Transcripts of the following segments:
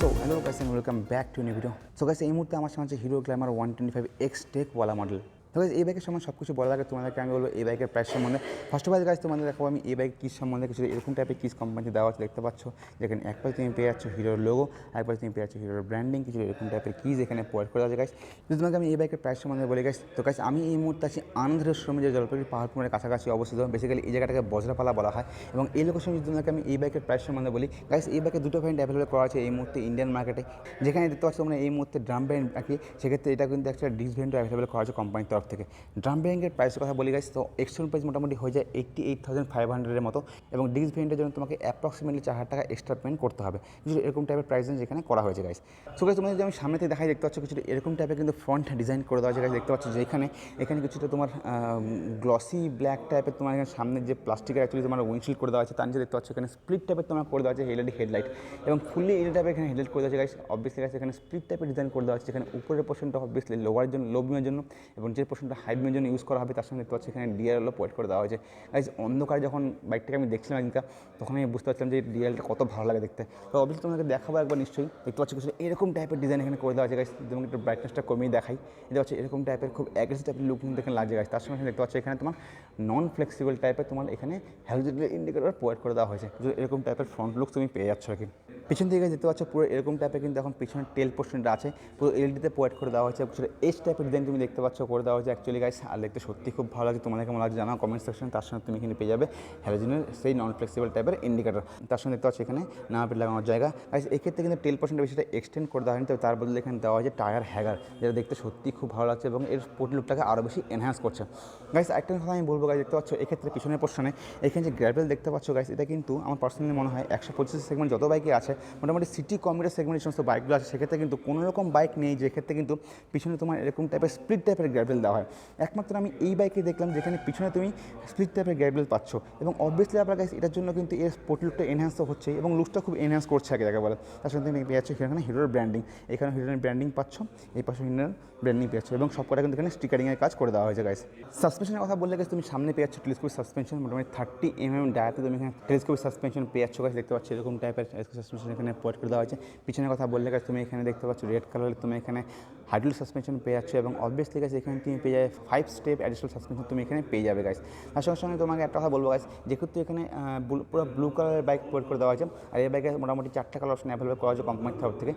So hello guys and welcome back to new video. So guys এই মুহূর্তে আমার সামনে আছে হিরো গ্ল্যামার 125X টেক ওয়ালা মডেল। তো গাইস এই বাইকের সম্বন্ধে সব কিছু বলার আগে তোমাদেরকে আমি বলবো এই বাইকের প্রাইস সম্বন্ধে। ফার্স্ট অফ অল গাইস তোমাদের দেখাবো আমি এই বাইক কিস সম্বন্ধে কিছু এরকম টাইপের কিস কোম্পানি দেওয়া আছে দেখতে পাচ্ছ, যেখানে এক পাশে তুমি পেয়ে যাচ্ছ হিরোর লোগো, এক পাশে তুমি পেয়ে যাচ্ছ হিরোর ব্র্যান্ডিং, কিছু এরকম টাইপের কিজ এখানে প্রোভাইড করা আছে গাইস। যদি তোমাকে আমি এই বাইকের প্রাইস সম্বন্ধে বলি গাইস, তো গাইস আমি এই মুহূর্তে আছি আনন্দের শ্রমে যে জলপাইগুড়ি পাহাড়পুরের কাছাকাছি অবস্থিত। বেসিক্যালি এই জায়গাটাকে বজ্রপালা বলা হয় এবং এই লোকেশন যদি তোমাকে আমি এই বাইকের প্রাইস সম্বন্ধে বলি গাইস, এই বাইকের দুটো ভ্যারিয়েন্ট অ্যাভেলেবল করা আছে এই মুহূর্তে ইন্ডিয়ান মার্কেটে। যেখানে দেখতে পাচ্ছ তোমরা এই মুহূর্তে ড্রাম ভ্যারিয়েন্ট রাখি, সেক্ষেত্রে এটা কিন্তু একটা ডিস ভ্যারিয়েন্ট অ্যাভেলেবল করা আছে কোম্পানির তরফ থেকে। ড্রাম ভ্যারিয়েন্টের প্রাইসের কথা বলি গাইস, তো এক্সটার্নাল প্রাইস মোটামুটি হয়ে যায় 88,500-এর মতো এবং ডিস ভ্যারিয়েন্টের জন্য তোমাকে অ্যাপ্রক্সিমেটলি 4,000 টাকা এক্সট্রা পেমেন্ট করতে হবে। কিছু এরকম টাইপের প্রাইস রেঞ্জ এখানে করা হয়েছে গাইস। সো গাইস তোমাদের যদি আমি সামনে থেকে দেখাই দেখতে পাচ্ছ কিছু এরকম টাইপের কিন্তু ফ্রন্ট ডিজাইন করে দেওয়া আছে গাইস। দেখতে পাচ্ছ যে এখানে কিছুটা তোমার গ্লসি ব্ল্যাক টাইপের তোমার এখানে সামনের যে প্লাস্টিকের অ্যাকচুয়ালি তোমার উইন্ডশিল্ড করে দেওয়া আছে, তার নিচে দেখতে পাচ্ছ এখানে স্প্লিট টাইপের তোমার করে দেওয়া আছে এলইডি হেডলাইট এবং ফুললি এলইডি টাইপের এখানে হেডলাইট করে দেওয়া আছে গাইস। অবভিয়াসলি গাইস এখানে স্প্লিট টাইপের ডিজাইন করে দেওয়া আছে, যেখানে উপরের পোর্শনটা অবভিয়াসলি লোয়ার জন্য লো বিমের জন্য এবং যে পোর্শনটা হাই বিমের জন্য ইউজ করা হবে তার সঙ্গে দেখতে পাচ্ছ এখানে ডিআরএলও প্রোভাইড করে দেওয়া হয়েছে গাইস। অন্ধকারে যখন বাইকটাকে আমি দেখছিলাম এদিনকা, তখন আমি বুঝতে পারছিলাম যে ডিআরএলটা কত ভালো লাগে দেখতে। তো অবভিয়াসলি তোমাকে দেখাবো একবার নিশ্চয়ই। দেখতে পাচ্ছ কিছু এরকম টাইপের ডিজাইন এখানে করে দেওয়া আছে গাইস। যেমন একটু ব্রাইটনেসটা কমিয়ে দেখাই, দেখতে পাচ্ছ এরকম টাইপের খুব অ্যাগ্রেসিভ টাইপের লুক কিন্তু এখানে লাগছে গাইস। তার সঙ্গে দেখতে পাচ্ছ এখানে তোমার নন ফ্লেক্সিবল টাইপের তোমার এখানে হ্যালোজেন ইন্ডিকেটর প্রোভাইড করে দেওয়া হয়েছে। এরকম টাইপের ফ্রন্ট লুক তুমি পেয়ে যাচ্ছ আর কি। পিছন থেকে দেখতে পাচ্ছ পুরো এরকম টাইপের কিন্তু এখন পিছনের টেল পোর্শনটা আছে পুরো এলইডিতে প্রোভাইড করে দেওয়া হয়েছে। এস টাইপের ডিজাইন তুমি দেখতে পাচ্ছ করে দেওয়া হয়েছে অ্যাকচুয়ালি গাইস। আর দেখতে সত্যি খুব ভালো লাগে, তোমাদের কেমন লাগছে জানাও কমেন্ট সেকশন। তার সঙ্গে তুমি এখানে পেয়ে যাবে হ্যালোজেনের সেই নন ফ্লেক্সিবল টাইপের ইন্ডিকেটর। তার সঙ্গে দেখতে পাচ্ছ এখানে নাম্বার প্লেট লাগানোর জায়গা গাইস। এক্ষেত্রে কিন্তু টেল পোর্শনটা বেশিটা এক্সটেন্ড করে দেওয়া হয়নি, তবে তার বদলে এখানে দেওয়া হয়েছে টায়ার হ্যাগার, যেটা দেখতে সত্যি খুব ভালো লাগছে এবং এর স্পোর্ট লুকটাকে আরও বেশি এনহ্যান্স করছে গাইস। একটা কথা আমি বলবো গাইস, দেখতে পাচ্ছ এক্ষেত্রে পিছনের পোর্শনে এখানে যে গ্র্যাভেল দেখতে পাচ্ছ গাইস, এটা কিন্তু আমার পার্সোনালি মনে হয় 125 সেগমেন্ট যত বাইকে আছে মোটামুটি সিটি কমিউটার সেগমেন্টের সমস্ত বাইকগুলো আছে, সেক্ষেত্রে কিন্তু কোনো রকম বাইক নেই যেক্ষেত্রে কিন্তু পিছনে তোমার এরকম টাইপের স্প্লিট টাইপের গ্র্যাভেল দেওয়া হয়। একমাত্র আমি এই বাইকে দেখলাম যেখানে পিছনে তুমি স্প্লিট টাইপের গ্র্যাভেল পাচ্ছ এবং অবভিয়াসলি আপনার গাইস এটার জন্য কিন্তু এর স্পোর্ট লুকটা এনহ্যান্স তো হচ্ছে এবং লুকটা খুব এনহ্যান্স করছে আগে যাকে বলে। তার সঙ্গে তুমি পেয়ে যাচ্ছ এখানে হিরোর ব্র্যান্ডিং, এখানে হিরোর ব্র্যান্ডিং পাচ্ছ, এই পাশে হিরোর ব্র্যান্ডিং পেয়েছো এবং সব কটা কিন্তু এখানে স্টিকারিংয়ের কাজ করে দেওয়া হয়েছে গাইস। সাসপেনশনের কথা বললে গাইস, তুমি সামনে পেয়ে যাচ্ছ টেলিস্কোপিক সাসপেনশন, মোটামুটি 30mm ডায়াতে তুমি এখানে টেলিস্কোপিক সাসপেনশন পেয়ে যাচ্ছ গাইস। দেখতে পাচ্ছ এরকম টাইপের সাসপেনশন এখানে প্রোভাইড করে দেওয়া হয়েছে। পিছনের কথা বললে গাইস, তুমি এখানে দেখতে পাচ্ছ রেড কালারের তুমি এখানে হাইড্রোলিক সাসপেনশন পেয়ে যাচ্ছ এবং অবভিয়াসলি গাইস এখানে তুমি পেয়ে যাবে 5 স্টেপ অ্যাডিশনাল সাসপেনশন তুমি এখানে পেয়ে যাবে গাইস। তার সঙ্গে সঙ্গে তোমাকে একটা কথা বলবো গাইস, যেহেতু এখানে পুরো ব্লু কালারের বাইক প্রোভাইড করে দেওয়া হয়েছে আর এই বাইকে মোটামুটি 4টা কালার অপশন অ্যাভেলেবল করা হয়েছে কোম্পানির তরফ থেকে।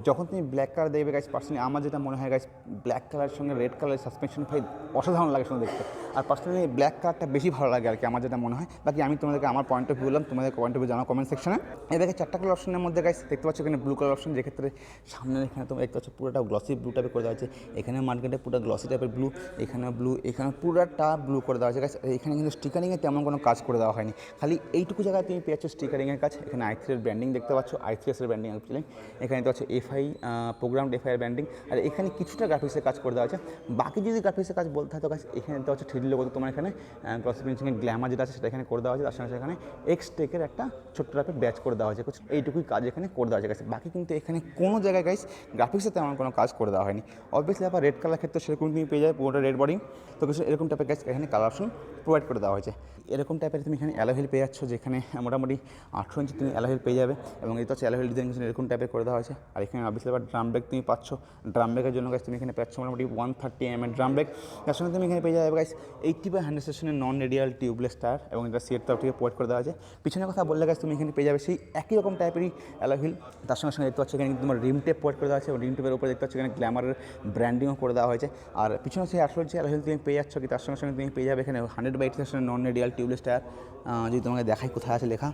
যখন তুমি ব্ল্যাক কালার দেখবে গাইস, পার্সোনালি আমার যেটা মনে হয় গাইস, ব্ল্যাক কালারের সঙ্গে রেড কালারের সাসপেনশন ভাই অসাধারণ লাগে শুনে দেখতে। আর পার্সোনালি ব্ল্যাক কালারটা বেশি ভালো লাগে আর কি, আমার যেটা মনে হয়। বাকি আমি তোমাদেরকে আমার পয়েন্ট অফ ভিউ বললাম, তোমাদের পয়েন্ট অফ ভিউ জানাও কমেন্ট সেকশনে। এই দেখে 4টা কালার অপশনের মধ্যে গাইস দেখতে পাচ্ছ এখানে ব্লু কালার অপশন, যেক্ষেত্রে সামনে এখানে তোমরা দেখতে পাচ্ছ পুরোটা গ্লসি ব্লু টাইপের করে দেওয়া হয়েছে। এখানে মার্কেটে পুরো গ্লসি টাইপের ব্লু, এখানে ব্লু, এখানে পুরোটা ব্লু করে দেওয়া হয়েছে গাইস। এখানে কিন্তু স্টিকারিংয়ে তেমন কোনো কাজ করে দেওয়া হয়নি, খালি এইটুকু জায়গায় তুমি পেয়ে যাচ্ছ স্টিকারিংয়ের কাজ। এখানে i3 এর ব্র্যান্ডিং দেখতে পাচ্ছ, i3s এর ব্র্যান্ডিং অ্যাকচুয়ালি এখানে দেখতে পাচ্ছ এফআই প্রোগ্রামড এফআই এর ব্র্যান্ডিং। আর এখানে কিছুটা গ্রাফিক্সের কাজ করে দেওয়া হয়েছে। বাকি যদি গ্রাফিক্সের কাজ বলতে হয় তো গাইস, এখানে দেখতে পাচ্ছ 3D লোগো তোমার এখানে গ্লসি ফিনিশিংয়ের গ্ল্যামার যেটা আছে সেটা এখানে করে দেওয়া হয়েছে। তার সঙ্গে এখানে এক্স টেকের একটা ছোট্ট টাইপের ব্যাচ করে দেওয়া হয়েছে। এইটুকুই কাজ এখানে করে দেওয়া হয়েছে গাইস। বাকি কিন্তু এখানে কোনো জায়গায় গাইস গ্রাফিক্সে তেমন কোনো কাজ করে দেওয়া হয়নি। অবভিয়াসলি আবার রেড কালার ক্ষেত্রে সেরকম তুমি পেয়ে যাবে পুরোটা রেড বডি, তো কিছু এরকম টাইপের গাইস এখানে কালার অপশন প্রোভাইড করে দেওয়া হয়েছে। এরকম টাইপের তুমি এখানে অ্যালোহিল পেয়ে যাচ্ছ, যেখানে মোটামুটি 18 ইঞ্চি তুমি অ্যালোহিল পেয়ে যাবে এবং এটা হচ্ছে অ্যালোহিল ডিজাইন এরকম টাইপের করে দেওয়া হয়েছে। আর এখানে অবভিয়াসলি আবার ড্রাম ব্রেক তুমি পাচ্ছ, ড্রাম ব্রেকের জন্য গাইস তুমি এখানে পাচ্ছ মোটামুটি 130mm ড্রাম ব্রেক। তার সঙ্গে তুমি এখানে পেয়ে যাবে গাইস 80/100 সেশনের নন রেডিয়াল টিউবলেস টায়ার এবং এটা সিয়ের তরফ থেকে প্রোভাইড করে দেওয়া হয়েছে। পিছনের কথা বললে গাইস, তুমি এখানে পেয়ে যাবে সেই একই রকম টাইপেরই অ্যালোহিল। তার সঙ্গে সঙ্গে দেখতে পাচ্ছ এখানে কিন্তু তোমার রিম টেপ প্রোভাইড করে দেওয়া আছে এবং রিম টেপের উপরে দেখতে পাচ্ছ এখানে গ্ল্যামারের ব্র্যান্ডিংও করে দেওয়া হয়েছে। আর পিছনে সেই 18 ইঞ্চি অ্যালোহিল তুমি পেয়ে যাচ্ছ কি, তার সঙ্গে সঙ্গে তুমি পেয়ে যাবে এখানে 100/80 সেশনের নন রেডিয়াল টিউবলেস টায়ার। যদি তোমাকে দেখাই কোথায় আছে লেখা,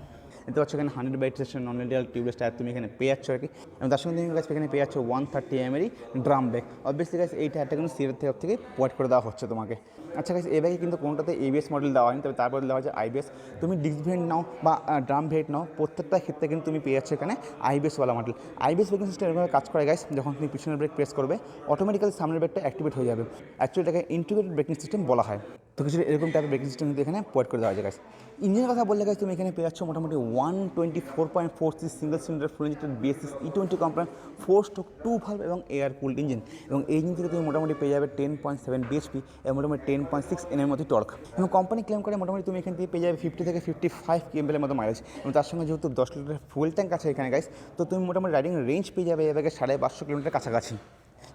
দেখতে পাচ্ছ এখানে 100/80 সেশনের নন রেডিয়াল টিউবলেস টায়ার তুমি এখানে পেয়ে যাচ্ছ আর কি। এবং তার সঙ্গে তুমি গাছ এখানে পেয়ে যাচ্ছ 130mm ড্রাম ব্রেক। অবভিয়াসলি গাছ এই টায়ারটা কিন্তু সিয়ের তরফ থেকে প্রোভাইড করে দেওয়া হচ্ছে তোমাকে। আচ্ছা গাইস, এই বাইকে কিন্তু কোনোটাতে এবিএস মডেল দেওয়া হয়নি, তবে তারপর দেওয়া হচ্ছে আইবিএস। তুমি ডিস্ক ভেরিয়েন্ট নাও বা ড্রাম ভেরিয়েন্ট নাও, প্রত্যেকটা ক্ষেত্রে কিন্তু তুমি পেয়ে যাচ্ছ এখানে আইবিএসওয়ালা মডেল। আইবিএস ব্রেকিং সিস্টেম এভাবে কাজ করে গাইস, যখন তুমি পিছনের ব্রেক প্রেস করবে অটোমেটিক্যালি সামনের ব্রেকটা অ্যাক্টিভেট হয়ে যাবে। অ্যাকচুয়ালি এটাকে ইন্টিগ্রেটেড ব্রেকিং সিস্টেম বলা হয়। তো কিছু এরকম টাইপের ব্রেকিং সিস্টেম কিন্তু এখানে প্রোভাইড করে দেওয়া হয়েছে গাইস। ইঞ্জিনের কথা বললে গাইস, তুমি এখানে পেয়ে যাচ্ছ মোটামুটি 124.46 single cylinder fuel engine BS6 E20 company 4/2 valve এবং এয়ার কুলড ইঞ্জিন, এবং এই ইঞ্জিন থেকে তুমি মোটামুটি পেয়ে যাবে 10.7 bhp এবং মোটামুটি 10.6 Nm মতো টর্ক, এবং কোম্পানি ক্লেম করে মোটামুটি তুমি এখান থেকে পেয়ে যাবে 50 থেকে 55 kml মতো মাইলেজ, এবং তার সঙ্গে যেহেতু 10 লিটার ফুয়েল ট্যাঙ্ক আছে এখানে গাইস, তো তুমি মোটামুটি রাইডিং রেঞ্জ পেয়ে যাবে এর আগে 550 কিলোমিটার কাছাকাছি,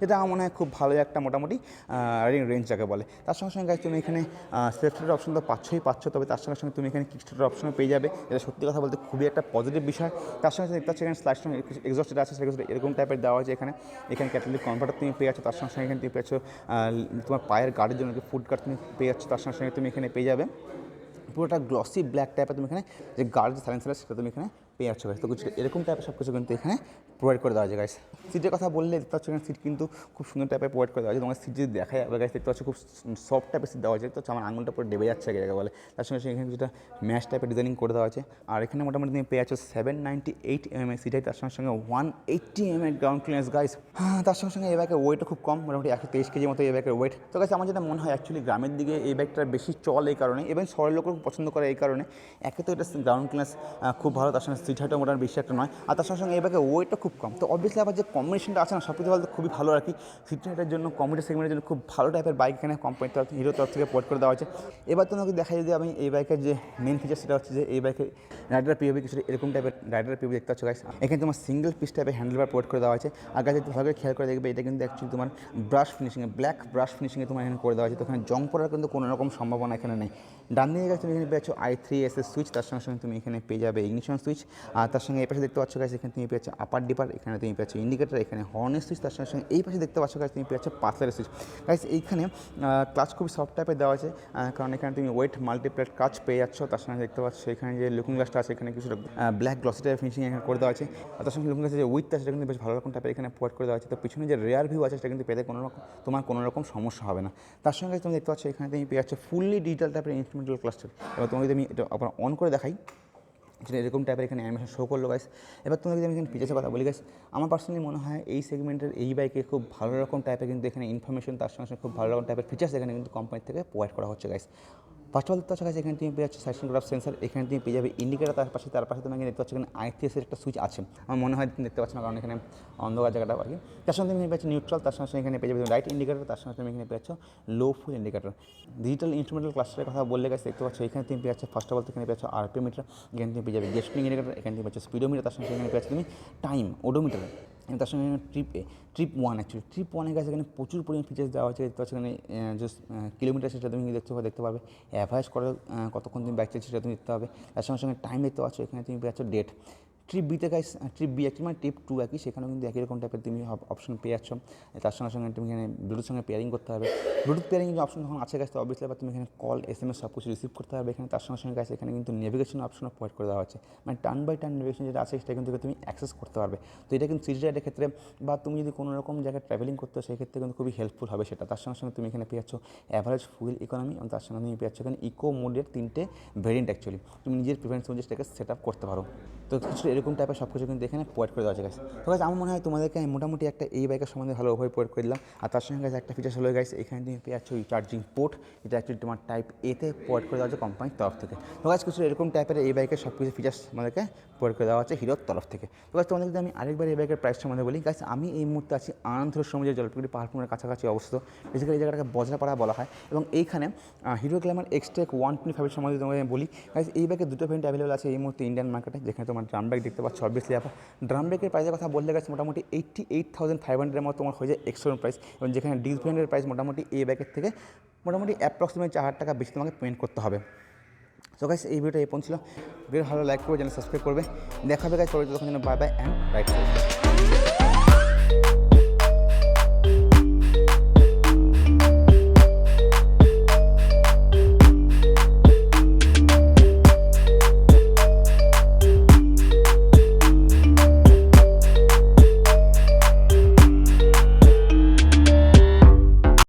যেটা আমার মনে হয় খুব ভালো একটা মোটামুটি রাইডিং রেঞ্জ যাকে বলে। তার সঙ্গে সঙ্গে গাইজ তুমি এখানে সেফটির অপশন তো পাচ্ছ, তবে তার সঙ্গে সঙ্গে তুমি এখানে কিকস্টার্টার অপশনও পেয়ে যাবে, এটা সত্যি কথা বলতে খুবই একটা পজিটিভ বিষয়। তার সঙ্গে সঙ্গে দেখতে পাচ্ছি এখানে স্লাইড এক্সস্ট যেটা আছে সেটা এরকম টাইপের দেওয়া হয়েছে, এখানে ক্যাটালিক কনভার্টার তুমি পেয়ে যাচ্ছ, তার সঙ্গে সঙ্গে এখানে তুমি পেয়েছো তোমার পায়ের গার্ডের জন্য ফুড গার্ড তুমি পেয়ে যাচ্ছ, তার সঙ্গে সঙ্গে তুমি এখানে পেয়ে যাবে পুরোটা গ্লসি ব্ল্যাক টাইপের তুমি এখানে যে গার্ড যে সাইলেন্সার সেটা তুমি এখানে পেয়ে যাচ্ছ গাইস। তো কিছু এরকম টাইপের সব কিছু কিন্তু এখানে প্রোভাইড করে দেওয়া যায় গাইস। সিটের কথা বললে দেখতে পাচ্ছ এখানে সিট কিন্তু খুব সুন্দর টাইপের প্রোভাইড করে দেওয়া যায়, তোমার সিট যদি দেখা যাবে গাইস দেখতে পাচ্ছ খুব সফট টাইপের সিট দেওয়া আছে, তো আমার আঙুলটা পুরো ডেবে যাচ্ছে আগে বলে। তার সঙ্গে সঙ্গে এখানে যেটা ম্যাশ টাইপের ডিজাইনিং করে দেওয়া আছে, আর এখানে মোটামুটি তুমি পেয়ে যাচ্ছ 798 mm সিটাই, তার সঙ্গে সঙ্গে 180 mm গ্রাউন্ড ক্লিয়ারেন্স গাইস। হ্যাঁ, তার সঙ্গে সঙ্গে এই বাইকের ওয়েটও খুব কম, মোটামুটি 123 কেজি মতো এই বাইকের ওয়েট। তো গাইস আমার যেটা মনে হয় অ্যাকচুয়ালি গ্রামের দিকে এই বাইকটার বেশি চল এই কারণে, এবং শহরের লোকও পছন্দ করে এই কারণে, একে তো এটা গ্রাউন্ড ক্লিয়ারেন্স খুব ভালো, তার সঙ্গে সিট হাইটও মোটামুটি বেশি একটা নয়, আর তার সঙ্গে সঙ্গে এই বাইকের ওয়েটটা খুব কম। তো অবভিয়াসলি আবার যে কম্বিনেশনটা আছে না সব কিছু বলতে খুবই ভালো আর কি, সিট হাইটের জন্য কম্পিউটার সেগমেন্টের জন্য খুব ভালো টাইপের বাইক এখানে কোম্পানির তরফ হিরো তরফ থেকে পোর্ট করে দেওয়া হয়েছে। এবার তোমাকে দেখা যায় যে আমি এই বাইকের যে মেন ফিচার সেটা হচ্ছে যে এই বাইকের রাইডার পিওভি কিছুটা এরকম টাইপের রাইডার পিওভি দেখতে পাচ্ছ গাইস। এখানে তোমার সিঙ্গেল পিস টাইপের হ্যান্ডেলবার পোর্ট করে দেওয়া হয়েছে, আর গাছ ভালো করে খেয়াল করে দেখবে এটা কিন্তু অ্যাকচুয়ালি তোমার ব্রাশ ফিনিশিংয়ে ব্ল্যাক ব্রাশ ফিনিশিংয়ে তোমার এখানে করে দেওয়া হয়েছে, তো এখানে জং পড়ার কিন্তু কোনো রকম সম্ভাবনা এখানে নেই। ডান দিকে গাছ তুমি এখানে পেয়েছো i3s সুইচ, তার সঙ্গে সঙ্গে তুমি এখানে পেয়ে যাবে ইগনিশন সুইচ, আর তার সঙ্গে এই পাশে দেখতে পাচ্ছ গাছ এখানে তুমি পেয়েছো আপার ডিপার, এখানে তুমি পেয়েছো ইন্ডিকেটার, এখানে হর্নের সুইচ, তার সঙ্গে সঙ্গে এই পাশে দেখতে পাচ্ছ গাছ তুমি পেয়েছো পাসলারের সুইচ। গাইস এইখানে ক্লাচ খুবই সফট টাইপের দেওয়া আছে, কারণ এখানে তুমি ওয়েট মাল্টিপ্লেট ক্লাচ পেয়ে যাচ্ছ, তার সঙ্গে দেখতে পাচ্ছ এখানে যে লুকিং গ্লাসটা আছে এখানে কিছুটা ব্ল্যাক গ্লসি টাইপের ফিনিশিং এখানে করে দেওয়া আছে, আর তার সঙ্গে লুকিং গ্লাসের যে উইথটা সেটা কিন্তু বেশ ভালো রকম টাইপের এখানে প্রোভাইড করে দেওয়া আছে। তো পিছনে যে রেয়ার ভিউ আছে সেটা কিন্তু পেতে তোমার কোনো রকম সমস্যা হবে না। তার সঙ্গে তুমি দেখতে পাচ্ছ এখানে তুমি পেয়ে যাচ্ছ ফুললি ডিজিটাল টাইপের ইনস্ট্রুমেন্টাল ক্লাস্টার, এবার তোমাকে যদি আমি এটা আবার অন করে দেখাই যেটা এরকম টাইপের এখানে অ্যানিমেশন শো করলো গাইস। এবার তোমাকে যদি আমি এখানে ফিচার্সের কথা বলি গাইস, আমার পার্সোনালি মনে হয় এই সেগমেন্টের এই বাইকে খুব ভালো রকম টাইপের কিন্তু এখানে ইনফরমেশন তার সঙ্গে সঙ্গে খুব ভালো রকম টাইপের ফিচার্স এখানে কিন্তু কোম্পানি থেকে প্রোভাইড করা হচ্ছে গাইস। ফার্স্ট অফ অল দেখতে পাচ্ছ এখানে তুমি পেয়ে যাচ্ছ সাইড গ্রাফ সেন্সার, এখানে তুমি পেয়ে যাবে ইন্ডিকেটার, তার পাশে তুমি দেখতে পাচ্ছ এখানে i3s একটা সুইচ আছে, আমার মনে হয় তুমি দেখতে পাচ্ছ না কারণ এখানে অন্ধকার জায়গাটা আর কি। তার সঙ্গে তুমি পেয়েছো নিউট্রাল, তার সঙ্গে এখানে পেয়ে যাবে রাইট ইন্ডিকেটার, তার সঙ্গে তুমি এখানে পেয়েছো লো ফুল ইন্ডিকেটার। ডিজিটাল ইনস্ট্রুমেন্টাল ক্লাস্টারের কথা বললে গেছে দেখতে পাচ্ছ এখানে তুমি পেয়ে যাচ্ছ ফার্স্ট অফ অল এখানে পেয়েছো আরপিএম মিটার, এখানে তুমি পেয়ে যাবে গেস্টিং ইন্ডিকেটার, এখানে তুমি পেয়েছো স্পিডোমিটার, তার সঙ্গে এখানে পেয়েছো তুমি টাইম ওডোমিটার, তার সঙ্গে ট্রিপ 1 অ্যাকচুয়ালি ট্রিপ 1 কাছে এখানে প্রচুর পরিমাণ ফিচার্স দেওয়া হচ্ছে, দেখতে পাচ্ছ এখানে জাস্ট কিলোমিটার সেটা তুমি দেখতে পাবে, অ্যাভারেজ করে কতক্ষণ তুমি বাইক চালাচ্ছ সেটা তুমি দেখতে পাবে, তার সঙ্গে সঙ্গে টাইম দেখতে পাচ্ছ, এখানে তুমি পেয়ে যাচ্ছ ডেট। ট্রিপ বিতে গাইস ট্রিপ বি একটি মানে ট্রিপ 2 একই, সেখানেও কিন্তু একই রকম টাইপের তুমি অপশন পেয়ে যাচ্ছ, তার সঙ্গে সঙ্গে তুমি এখানে ব্লুটুথ সঙ্গে পেয়ারিং করতে হবে, ব্লুটুথ পেয়ারিং যে অপশন যখন আছে গাইস তো অবভিয়াসলি আবার তুমি এখানে কল SMS সব কিছু রিসিভ করতে হবে এখানে, তার সঙ্গে সঙ্গে গাইস এখানে কিন্তু নেভিগেশন অপশনও প্রোভাইড করে দেওয়া হচ্ছে, মানে টার্ন বাই টার্ন নেভিগেশন যেটা আছে সেটা কিন্তু তুমি অ্যাক্সেস করতে পারবে। তো এটা কিন্তু সিটি রাইডের ক্ষেত্রে বা তুমি যদি কোনো রকম জায়গায় ট্রাভেলিং করতে হয় সেক্ষেত্রে কিন্তু খুবই হেল্পফুল হবে সেটা। তার সঙ্গে সঙ্গে তুমি এখানে পেয়ে যাচ্ছ অ্যাভারেজ ফুয়েল ইকোনমি, এবং তার সঙ্গে তুমি পেয়ে যাচ্ছ এখানে ইকো মোডের 3টে ভেরিয়েন্ট অ্যাকচুয়ালি তুমি নিজের প্রিফারেন্স অনুযায়ী সেটাকে সেট আপ করতে পারো। তো কিছু এরকম টাইপের সব কিছু কিন্তু এখানে প্রোভাইড করে দেওয়া আছে গাইস। তো গাইস আমার মনে হয় তোমাদেরকে আমি মোটামুটি একটা এই বাইকের সম্বন্ধে ভালো ওভাবে প্রোভাইড করে দিলাম, আর তার সঙ্গে গাইস একটা ফিচার্স হলো গাইস এখানে তুমি পেয়ে যাচ্ছ চার্জিং পোর্ট, এটা অ্যাকচুয়ালি তোমার টাইপ এতে প্রোভাইড করে দেওয়া হচ্ছে কোম্পানির তরফ থেকে। তো গাইস কিছু এরকম টাইপের এই বাইকের সব কিছু ফিচার্স আমাদেরকে প্রোভাইড করে দেওয়া হচ্ছে হিরোর তরফ থেকে। তো গাইস তোমাদের যদি আমি আরেকবার এই বাইকের প্রাইস সম্বন্ধে বলি গাইস, আমি এই মুহূর্তে আছি আনন্দপুর সমুদ্রের জলপাইগুড়ি পাহাড়পুরের কাছাকাছি অবস্থিত, বেসিক্যালি এই জায়গাটাকে বজরাপাড়া বলা হয়, এবং এইখানে হিরো গ্ল্যামার এক্সটেক 125 সম্বন্ধে তোমাকে বলি গাইস, এই বাইকের দুটো ভেরিয়েন্ট অ্যাভেলেবল আছে এই মুহূর্তে ইন্ডিয়ান মার্কেটে, যেখানে তোমার ড্রাম ব্রেক দেখতে পাচ্ছ অবভিয়াসলি আবার ড্রাম ব্রেকের প্রাইসের কথা বললে গেছে মোটামুটি 88,500 মতো তোমার হয়ে যায় এক্সট্রা প্রাইস, এবং যেখানে ডিস ভেরিয়েন্টের প্রাইস মোটামুটি এই বাইকের থেকে মোটামুটি অ্যাপ্রক্সিমেট 4,000 টাকা বেশি তোমাকে পেমেন্ট করতে হবে। সো গাইস এই ভিডিওটা এই পর্যন্ত ছিল, ভিডিও ভালো লাইক করবে, চ্যানেল সাবস্ক্রাইব করবে, দেখা হবে গাইস পরে, তখন যেন বাই বাই অ্যান্ড রাইট।